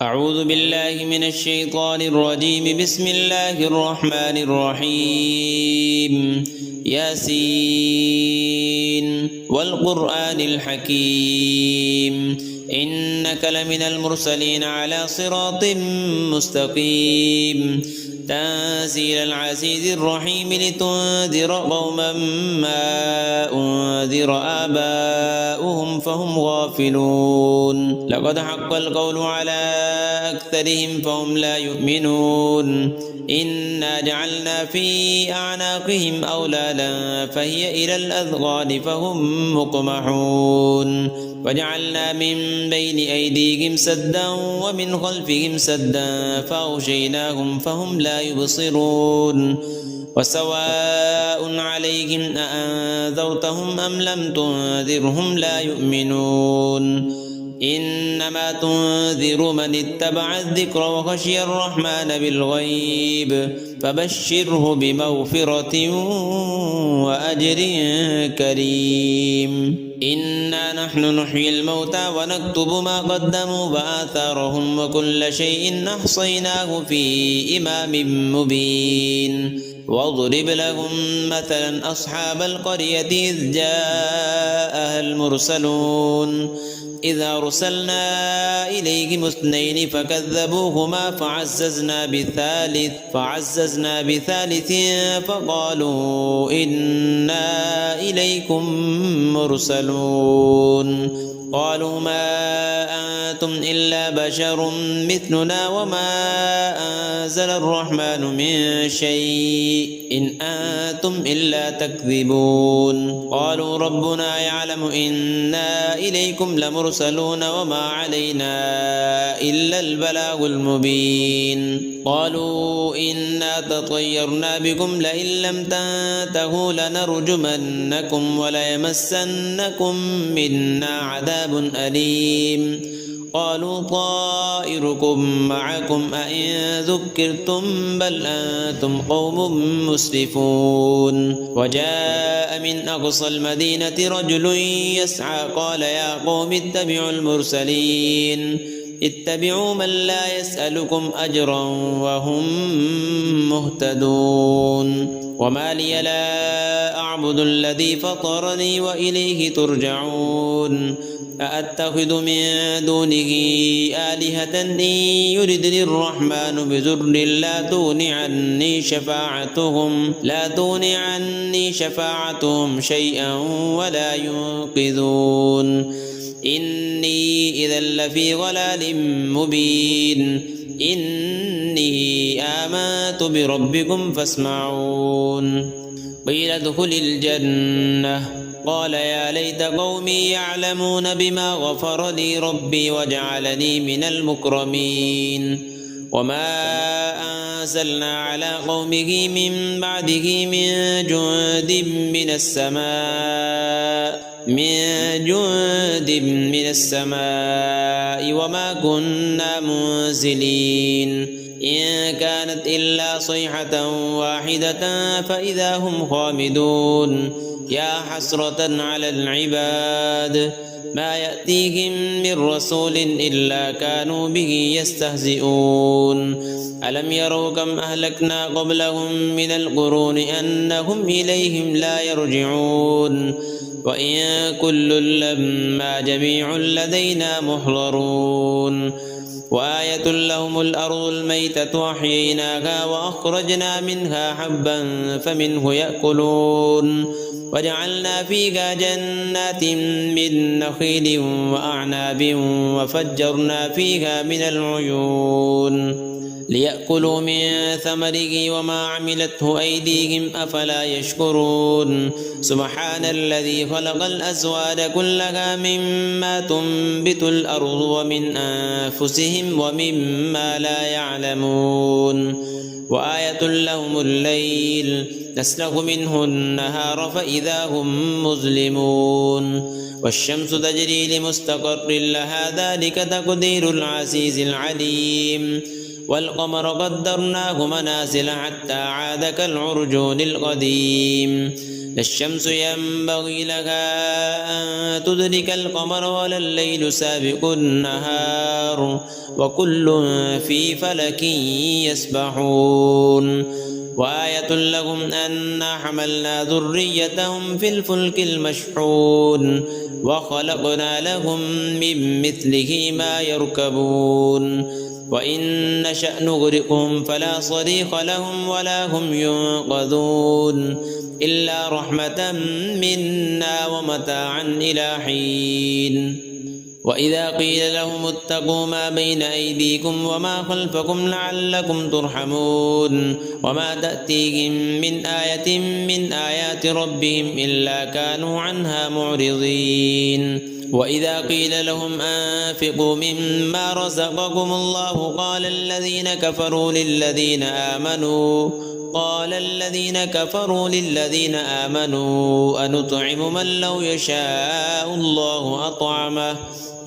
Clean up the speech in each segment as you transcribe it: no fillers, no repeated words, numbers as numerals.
أعوذ بالله من الشيطان الرجيم. بسم الله الرحمن الرحيم. ياسين والقرآن الحكيم إنك لمن المرسلين على صراط مستقيم تنزيل العزيز الرحيم لتنذر قوما ما أنذر آباؤهم فهم غافلون. لقد حق القول على أكثرهم فهم لا يؤمنون. إنا جعلنا في أعناقهم أغلالا فهي إلى الأذقان فهم مقمحون وجعلنا من بين أيديهم سدا ومن خلفهم سدا فأغشيناهم فهم لا يبصرون. وسواء عليهم أأنذرتهم أم لم تنذرهم لا يؤمنون. إنما تنذر من اتبع الذكر وخشي الرحمن بالغيب فبشره بمغفرة وأجر كريم. إنا نحن نحيي الموتى ونكتب ما قدموا وآثارهم وكل شيء أحصيناه في إمام مبين. واضرب لهم مثلا أصحاب القرية إذ جاءها المرسلون إذ أرسلنا إليهم اثنين فكذبوهما فعززنا بثالث فقالوا إنا إليكم مرسلون. قالوا ما أنتم إلا بشر مثلنا وما أنزل الرحمن من شيء إن أنتم إلا تكذبون. قالوا ربنا يعلم إنا إليكم لمرسلون وما علينا إلا البلاغ المبين. قالوا إنا تطيرنا بكم لئن لم تنتهوا لنرجمنكم وليمسنكم منا عذاب أليم. قالوا طائركم معكم أئن ذكرتم بل أنتم قوم مسرفون. وجاء من أقصى المدينة رجل يسعى قال يا قوم اتبعوا المرسلين اتبعوا من لا يسألكم أجرا وهم مهتدون. وما لي لا أعبد الذي فطرني وإليه ترجعون. أأتخذ من دونه آلهة إن يردني الرحمن بضر لا تغن عني شفاعتهم شيئا ولا ينقذون. إني إذا لفي ضلال مبين. إني آمنت بربكم فاسمعون. قيل ادخل الجنة قال يا ليت قومي يعلمون بما غفر لي ربي وجعلني من المكرمين. وما أنزلنا على قومه من بعده من جند من السماء وما كنا منزلين. إن كانت إلا صيحة واحدة فإذا هم خامدون. يا حسرة على العباد ما يأتيهم من رسول إلا كانوا به يستهزئون. ألم يروا كم أهلكنا قبلهم من القرون أنهم إليهم لا يرجعون. وإن كل لما جميع لدينا محضرون. وآية لهم الأرض الميتة أحييناها وأخرجنا منها حبا فمنه يأكلون. وجعلنا فيها جنات من نخيل وأعناب وفجرنا فيها من العيون ليأكلوا من ثمره وما عملته أيديهم أفلا يشكرون. سبحان الذي خلق الأزواج كلها مما تنبت الأرض ومن أنفسهم ومما لا يعلمون. وآية لهم الليل نسلخ منه النهار فإذا هم مظلمون. والشمس تجري لمستقر لها ذلك تقدير العزيز العليم. والقمر قدرناه منازل حتى عاد كالعرجون القديم. لا الشمس ينبغي لها أن تدرك القمر ولا الليل سابق النهار وكل في فلك يسبحون وآية لهم أنا حملنا ذريتهم في الفلك المشحون وخلقنا لهم من مثله ما يركبون وإن نشأ نغرقهم فلا صريخ لهم ولا هم ينقذون إلا رحمة منا ومتاعا إلى حين وإذا قيل لهم اتقوا ما بين أيديكم وما خلفكم لعلكم ترحمون وما تأتيهم من آية من آيات ربهم إلا كانوا عنها معرضين وإذا قيل لهم أنفقوا مما رزقكم الله قال الذين كفروا للذين آمنوا أنطعم من لو يشاء الله أطعمه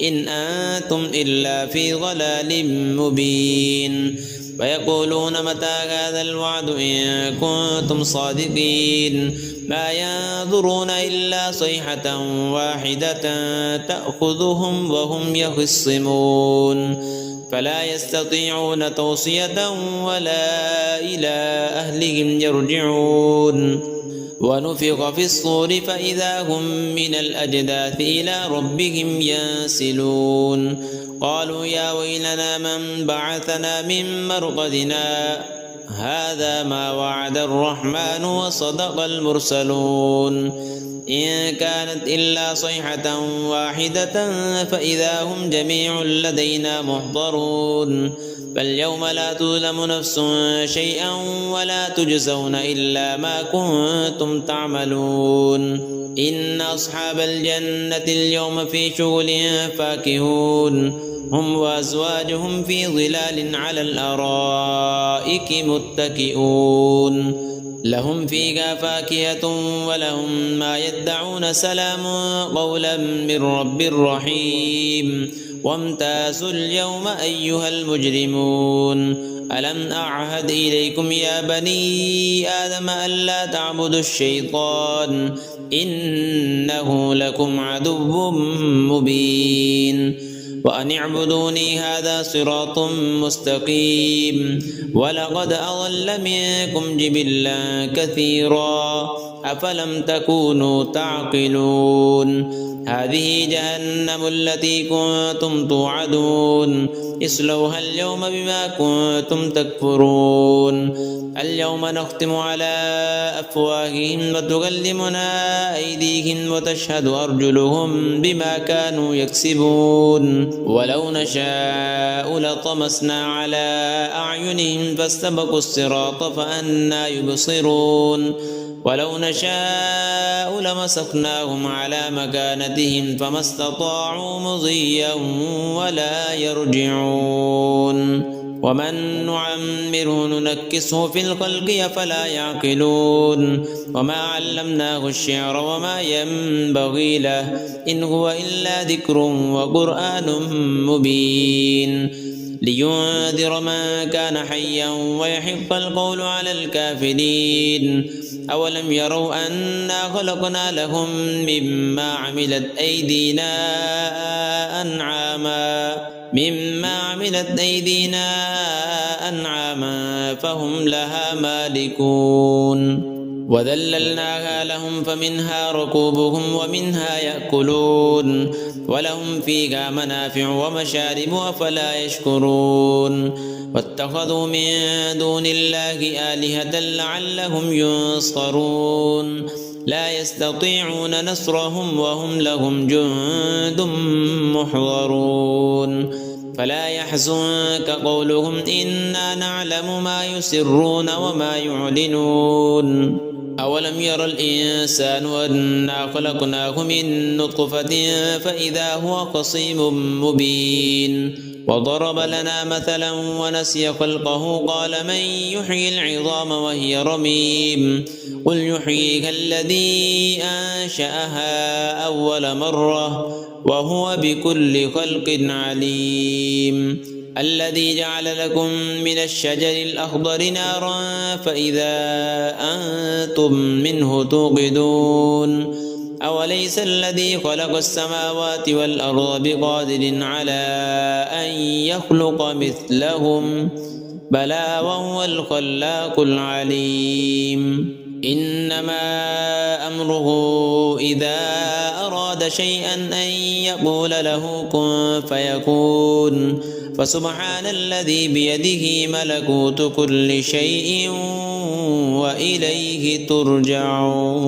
إن أنتم إلا في ضلال مبين ويقولون متى هذا الوعد إن كنتم صادقين ما ينظرون إلا صيحة واحدة تأخذهم وهم يخصمون فلا يستطيعون توصية ولا إلى أهلهم يرجعون ونفخ في الصور فإذا هم من الأجداث إلى ربهم ينسلون قالوا يا ويلنا من بعثنا من مرقدنا هذا ما وعد الرحمن وصدق المرسلون إن كانت إلا صيحة واحدة فإذا هم جميع لدينا محضرون فاليوم لا تظلم نفس شيئا ولا تجزون إلا ما كنتم تعملون إن أصحاب الجنة اليوم في شغل فاكهون هم وأزواجهم في ظلال على الأرائك متكئون لهم فيها فاكهة ولهم ما يدعون سلام قولا من رب رحيم وامتازوا اليوم أيها المجرمون ألم أعهد إليكم يا بني آدم ألا تعبدوا الشيطان إنه لكم عدو مبين وأن اعبدوني هذا صراط مستقيم ولقد أضل منكم جبلا كثيرا أفلم تكونوا تعقلون هذه جهنم التي كنتم توعدون اصلوها اليوم بما كنتم تكفرون اليوم نختم على أفواههم وتكلمنا أيديهم وتشهد أرجلهم بما كانوا يكسبون ولو نشاء لطمسنا على أعينهم فاستبقوا الصراط فأنى يبصرون ولو نشاء لمسخناهم على مكانتهم فما استطاعوا مضيا ولا يرجعون ومن نعمره ننكسه في الخلق أفلا يعقلون وما علمناه الشعر وما ينبغي له إن هو إلا ذكر وقرآن مبين لينذر من كان حيا ويحق القول على الكافرين أولم يروا أنا خلقنا لهم مما عملت أيدينا أنعاما فهم لها مالكون وذللناها لهم فمنها ركوبهم ومنها يأكلون ولهم فيها منافع ومشارب أفلا يشكرون واتخذوا من دون الله آلهة لعلهم ينصرون لا يستطيعون نصرهم وهم لهم جند محضرون فلا يحزنك قولهم إنا نعلم ما يسرون وما يعلنون أولم ير الإنسان أنا خلقناه من نطفة فإذا هو خصيم مبين وضرب لنا مثلا ونسي خلقه قال من يحيي العظام وهي رميم قل يحييها الذي أنشأها أول مرة وهو بكل خلق عليم الذي جعل لكم من الشجر الأخضر نارا فإذا أنتم منه توقدون أوليس الذي خلق السماوات والأرض بقادر على أن يخلق مثلهم بلى وهو الخلاق العليم إنما أمره إذا أراد شيئا أن يقول له كن فيكون فسبحان الذي بيده ملكوت كل شيء وإليه ترجعون.